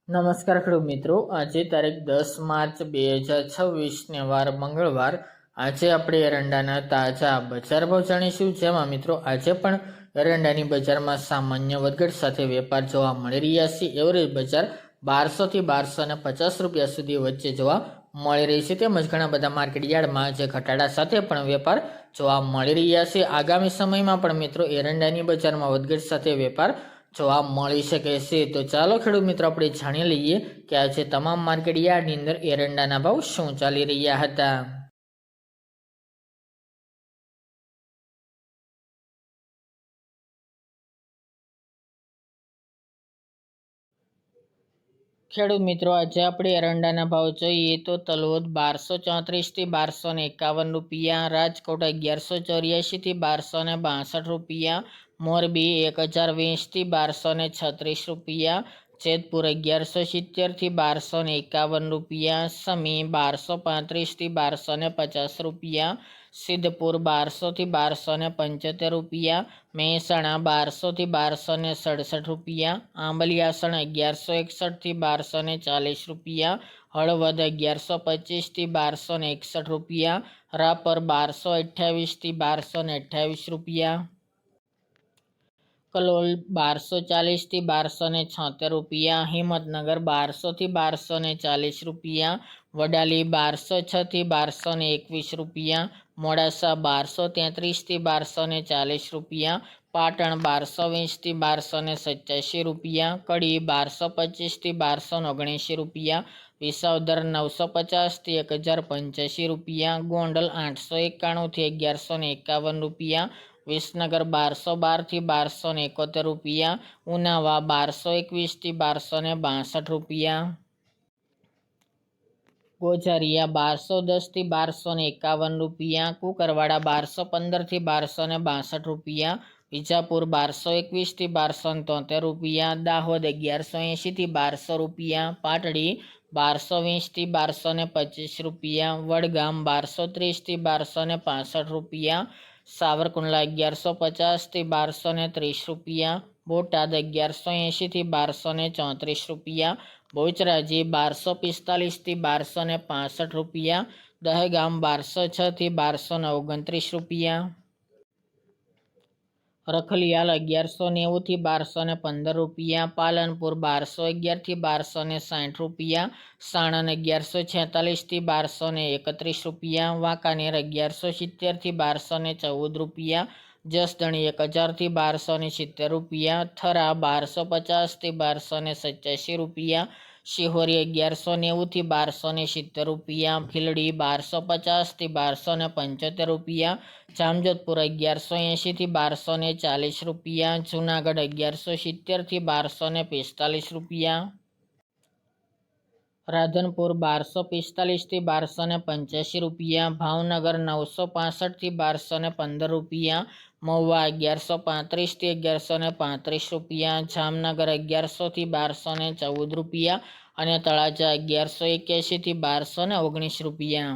નમસ્કાર ખેડૂત મિત્રો, આજે તારીખ 10 માર્ચ 2026 વાર મંગળવાર। આજે આપણે એરંડાના તાજા બજાર ભાવ જાણીશું, જેમાં મિત્રો આજે પણ એરંડાની બજારમાં સામાન્ય વધઘટ સાથે વેપાર જોવા મળી રહ્યા છે। એવરેજ બજાર 1200 થી 1250 રૂપિયા સુધી વચ્ચે જોવા મળી રહી છે, તેમજ ઘણા બધા માર્કેટ યાર્ડમાં જે ઘટાડા સાથે પણ વેપાર જોવા મળી રહ્યા છે। આગામી સમયમાં પણ મિત્રો એરંડાની બજારમાં વધઘટ સાથે વેપાર જોવા મળી શકે છે। તો ચાલો ખેડૂત મિત્રો આપણે જાણી લઈએ કે આજે તમામ માર્કેટ યાર્ડની અંદર એરંડાના ભાવ શું ચાલી રહ્યા હતા। ખેડૂત મિત્રો, આજે આપણે એરંડાના ભાવ જોઈએ તો તલોદ 1234 થી 1251 રૂપિયા, રાજકોટ 1184 થી 1262 રૂપિયા, મોરબી 1020 થી 1236 રૂપિયા, જેતપુર 1170 થી 1251 રૂપિયા, સમી 1235 થી 1250 રૂપિયા, સિદ્ધપુર 1200 થી 1275 રૂપિયા, મહેસાણા 1200 થી 1267 રૂપિયા, આંબલિયાસણ 1161 થી 1240 રૂપિયા, હળવદ 1125 થી 1261 રૂપિયા, રાપર 1228 થી 1228 રૂપિયા, કલોલ 1240 થી 1276 રૂપિયા, હિંમતનગર 1200 થી 1240 રૂપિયા, વડાલી 1206 થી 1221 રૂપિયા, મોડાસા 1233 થી 1240 રૂપિયા, પાટણ 1220 થી 1287 રૂપિયા, કડી 1225 થી 1279 રૂપિયા, વિસાવદર 950 થી 1085 રૂપિયા, ગોંડલ 891 થી 1151 રૂપિયા, વિસનગર 1212 થી 1271 રૂપિયા, ઉનાવા 1221 થી 1262 રૂપિયા, ગોઝારિયા 1210 થી 1251 રૂપિયા, કુકરવાડા 1215 થી 1262 રૂપિયા, વિજાપુર 1221 થી 1273 રૂપિયા, દાહોદ 1180 થી 1200 રૂપિયા, પાટડી 1220 થી 1225 રૂપિયા, વડગામ 1230 થી 1265 રૂપિયા, સાવરકુંડલા 1150 થી 1230 રૂપિયા, બોટાદ 1180 થી 1234 રૂપિયા, બોચરાજી 1245 થી 1265 રૂપિયા, દહેગામ 1206 થી 1229 રૂપિયા, રખલિયાલ 1190 થી 1215 રૂપિયા, પાલનપુર 1211 થી 1260 રૂપિયા, સાણંદ 1146 થી 1231 રૂપિયા, વાંકાનેર 1170 થી 1214 રૂપિયા, જસદણ 1000 થી 1270 રૂપિયા, થરા 1250 થી 1287 રૂપિયા, શિહોરી 1190 થી 1270 રૂપિયા, ભીલડી 1250 થી 1275 રૂપિયા, જામજોધપુર 1180 થી 1240 રૂપિયા, જુનાગઢ 1170 થી 1245 રૂપિયા, રાધનપુર 1245 થી 1285 રૂપિયા, ભાવનગર 965 થી 1215 રૂપિયા, મહુવા 1135 થી 1135 રૂપિયા, જામનગર 1100 થી 1214 રૂપિયા અને તળાજા 1181 થી 1219 રૂપિયા।